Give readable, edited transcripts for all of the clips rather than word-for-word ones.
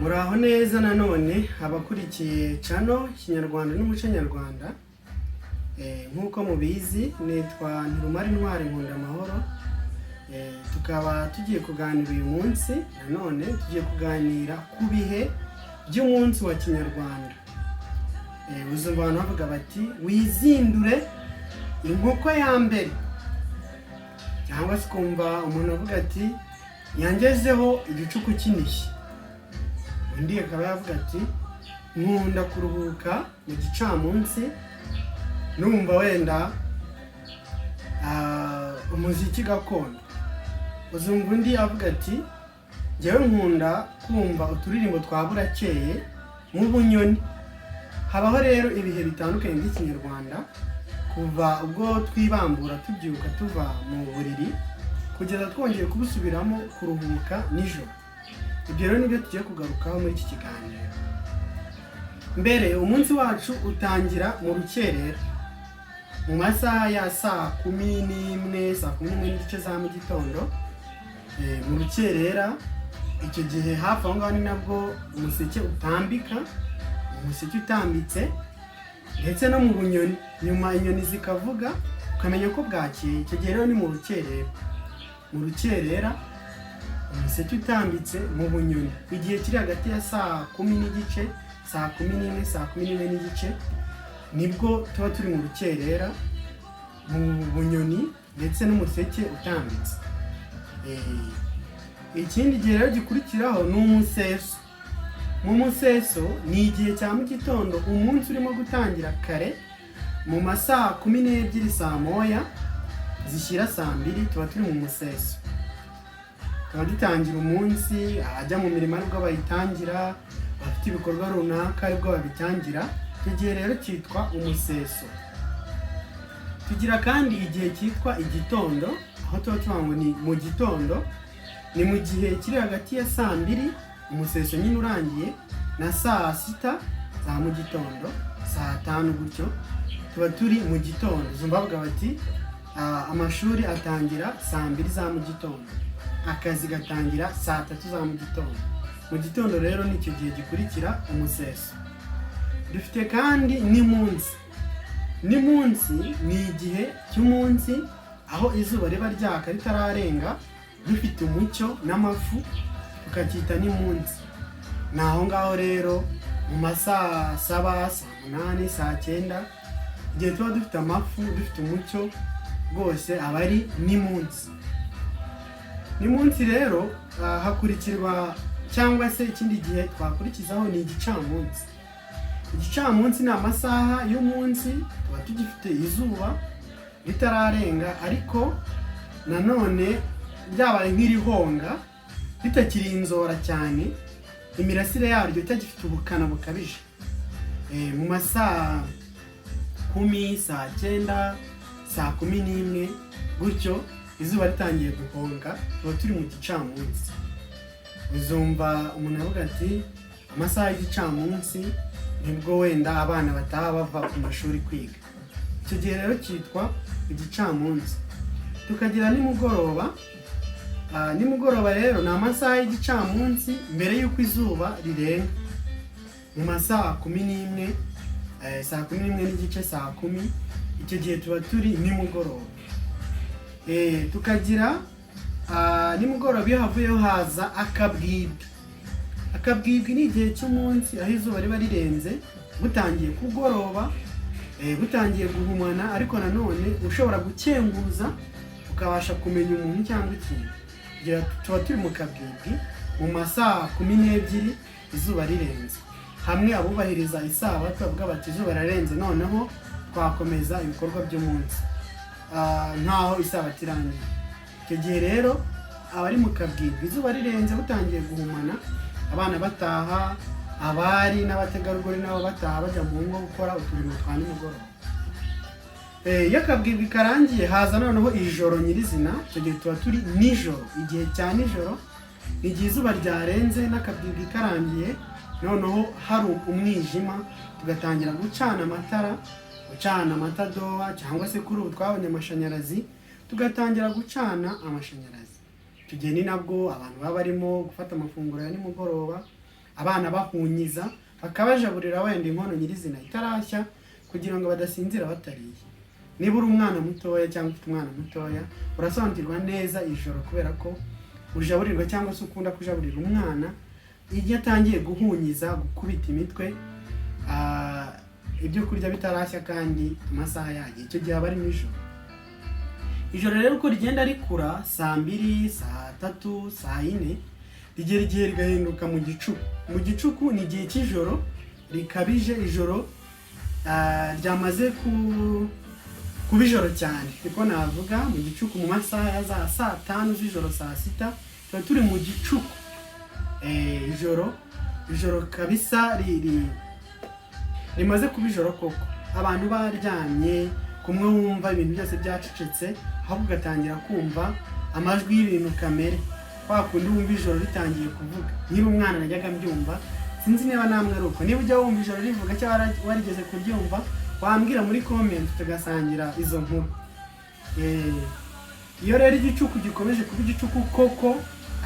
Muraho neza nanone abakurikiye channel Kinyarwanda n'umuco nyarwanda. Nkuko mubizi nitwa Ntirumari Ntwari Nkunda Amahoro. Tukaba tugiye kuganira uyu munsi nanone tugiye kuganira ku bihe by'umunsi wa Kinyarwanda. Uzumva abantu bavuga bati wizindure inkoko ya mbere, cyangwa se kumva umuntu avuga ati yangezeho igicuku kinishye. Undi akaba yavuga ati nkunda kuruhuka mu gicamunsi numva wenda umuziki gakondo. Uzumva undi avuga ati njyewe nkunda kumva uturirimbo twa burakeye mu bunyoni. Habaho rero ibihe bitandukanye by'Ikinyarwanda, kuva ubwo twibambura tubyuka tuva mu buriri kugeza twongeye kubusubiramo kuruhuka nijoro. Ibyo rero nibyo tugiye kugarukaho muri iki kiganiro. Mbere umunsi wacu utangira mu rukerera mu masaha ya saa 11, saa 11 n'igice za mu gitondo. Mu rukerera icyo gihe hafi aho ngaho ni nabwo umuseke utambika, umuseke utambitse, ndetse no mu bunyoni nyuma inyoni zikavuga ukamenya ko bwakeye. Icyo gihe rero ni mu rukerera. Mu rukerera umuseke utambitse mu bunyoni, igihe kiri hagati ya saa 10 n'igice, saa 11, saa 11 n'igice nibwo tuba turi mu rukerera mu bunyoni ndetse n'umuseke utambitse. Ikindi gihe rero gikurikiraho ni umuseso. Mu museso ni igihe cya mu gitondo, umunsi urimo gutangira kare mu masaa 12 saa moya zishyira saa 2 tuba turi mu museso. Tuba dutangira umunsi, ajya mu mirimo aribwo bayitangira, bafite ibikorwa runaka aribwo babitangira. Icyo gihe rero cyitwa umuseso. Tugira kandi igihe cyitwa igitondo, aho tuba tuvuga ngo ni mu gitondo. Ni mu gihe kiri hagati ya saa 2 umuseso nyine urangiye na saa 6 za mu gitondo, saa 5 gutyo tuba turi mu gitondo. Zumva bavuga bati amashuri atangira saa 2 za mu gitondo, akazi gatangira saa 3 za mu gitondo. Mu gitondo rero nicyo gihe gikurikira umuseso. Dufite kandi n'imunsi. N'imunsi ni igihe cy'umunsi aho izuba riba ryaka ritararenga, dufite umucyo n'amafu, tukacyita n'imunsi. Naho ngaho rero mu masaa 7, saa 8, saa 9 igihe tuba dufite amafu, dufite umucyo rwose aba ari n'imunsi. N'imunsi rero hakurikirwa cyangwa se ikindi gihe twakurikizaho ni igicamunsi. Igicamunsi ni amasaha y'umunsi tuba tugifite izuba ritararenga, ariko nanone byabaye nk'irihonga, ritakiri inzora cyane, imirasire yaryo itagifite ubukana bukabije. Mu masaa 10, saa 9, saa 11 gutyo izuba ritangiye guhonga tuba turi mu gicamunsi. Uzumva umuntu avuga ati amasaha y'igicamunsi nibwo wenda abana bataha bava ku mashuri kwiga. Icyo gihe rero cyitwa igicamunsi. Tukagira nimugoroba. Nimugoroba rero ni amasaha y'igicamunsi mbere y'uko izuba rirenga. Mu masaha 11, saa 11 n'igice, saa 10 icyo gihe tuba turi nimugoroba. Tukagira nimugoroba iyo havuyeho haza akabwibwi. Akabwibwi ni igihe cy'umunsi aho izuba riba rirenze, butangiye kugoroba, butangiye guhumana, ariko nanone ushobora gukenguza ukabasha kumenya umuntu cyangwa ikintu. Tuba turi mu kabwibwi mu masaa 12 izuba rirenze. Hamwe abubahiriza isabato bavuga bati izuba rarenze, noneho twakomeza ibikorwa by'umunsi nkaho isabato irangiye. Icyo gihe rero abari mu kabwibwi, izuba rirenze, butangiye guhumana, abana bataha, abari n'abategarugori nabo bataha bajya mu ngo gukora uturimo twa nimugoroba. Iyo akabwibwi karangiye haza noneho ijoro nyirizina. Icyo gihe tuba turi nijoro. Igihe cya nijoro ni igihe izuba ryarenze n'akabwibwi karangiye, noneho hari umwijima, tugatangira gucana amatara, gucana amatadowa, cyangwa se kuri ubu twabonye amashanyarazi, tugatangira gucana amashanyarazi. Icyo gihe ni nabwo abantu baba barimo gufata amafunguro ya nimugoroba, abana bahunyiza, bakabajaburira wenda inkono nyirizina itarashya kugira ngo badasinzira batariye. Niba uri umwana mutoya cyangwa ufite umwana mutoya, urasobanukirwa neza ijoro kubera ko ujaburirwa cyangwa se ukunda kujaburira umwana igihe atangiye guhunyiza, gukubita imitwe, ibyo kurya bitarashya kandi amasaha yagiye, icyo gihe aba ari nijoro. Ijoro rero uko rigenda rikura, saa 2, saa 3, saa 4, rigera igihe rigahinduka mu gicuku. Mu gicuku ni igihe cy'ijoro rikabije, ijoro ryamaze kuba ijoro cyane, niko navuga. Mu gicuku mu masaha ya saa 5 z'ijoro, saa 6, tuba turi mu gicuku. Ijoro kabisa rimaze kuba ijoro koko, abantu baryamye, kumwe wumva ibintu byose byacecetse, ahubwo ugatangira kumva amajwi y'ibintu kamere, kwa kundi wumva ijoro ritangiye kuvuga. Nkiri umwana najyaga mbyumva, sinzi niba namwe ari uko. Niba ujya wumva ijoro rivuga cyangwa warigeze kuryumva, wambwira muri comment tugasangira izo nkuru. Iyo rero igicuku gikomeje kuba igicuku koko,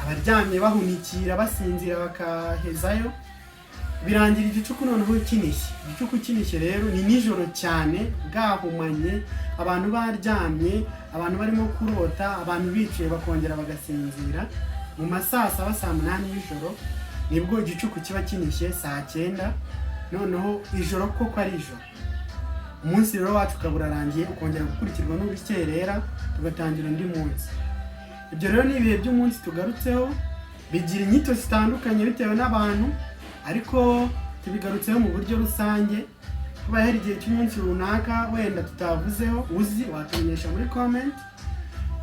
abaryamye bahunikira basinzira bakahezayo, birangira igicuku noneho kinishye. Igicuku kinishye rero ni nijoro cyane, bwahumanye, abantu baryamye, abantu barimo kurota, abantu bicaye bakongera bagasinzira. Mu masaa 7, saa 8 y'ijoro nibwo igicuku kiba kinishye, saa 9 noneho ijoro koko ari ijoro. Umunsi rero wacu ukaburarangiye, ukongera gukurikirwa n'urukerera, tugatangira undi munsi. Ibyo rero ni ibihe by'umunsi tugarutseho, bigira inyito zitandukanye bitewe n'abantu, ariko tubigarutseho mu buryo rusange. Kuba hari igihe cy'umunsi runaka wenda tutavuzeho, uzi watumenyesha muri comment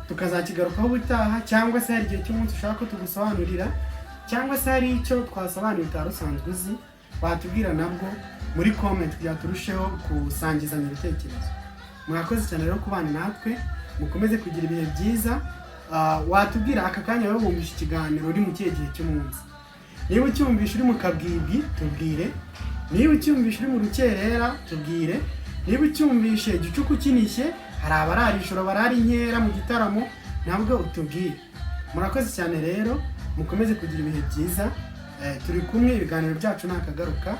tukazakigarukaho ubutaha, cyangwa se hari igihe cy'umunsi ushaka ko tugusobanurira, cyangwa se hari icyo twasobanuye utarusanzwe uzi, watubwira nabwo muri comment kugira turusheho kusangizanya ibitekerezo. Mwakoze cyane rero kubana natwe, mukomeze kugira ibihe byiza. Watubwira aka kanya rero wumvisha ikiganiro uri mu kihe gihe cy'umunsi. Niba ucyumvisha uri mu kabwibwi, tubwire. Niba ucyumvisha uri mu rukerera, tubwire. Niba ucyumvishe igicuku kinishye, hari abarara ijoro barara inkera mu gitaramo, nabwo utubwire. Murakoze cyane rero, mukomeze kugira ibihe byiza. Turi kumwe, ibiganiro byacu nakagaruka.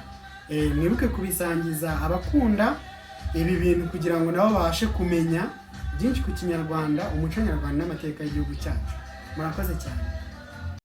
Mwibuke kubisangiza abakunda ibi bintu kugira ngo nabo babashe kumenya byinshi ku Kinyarwanda, umuco nyarwanda n'amateka y'igihugu cyacu. Murakoze cyane.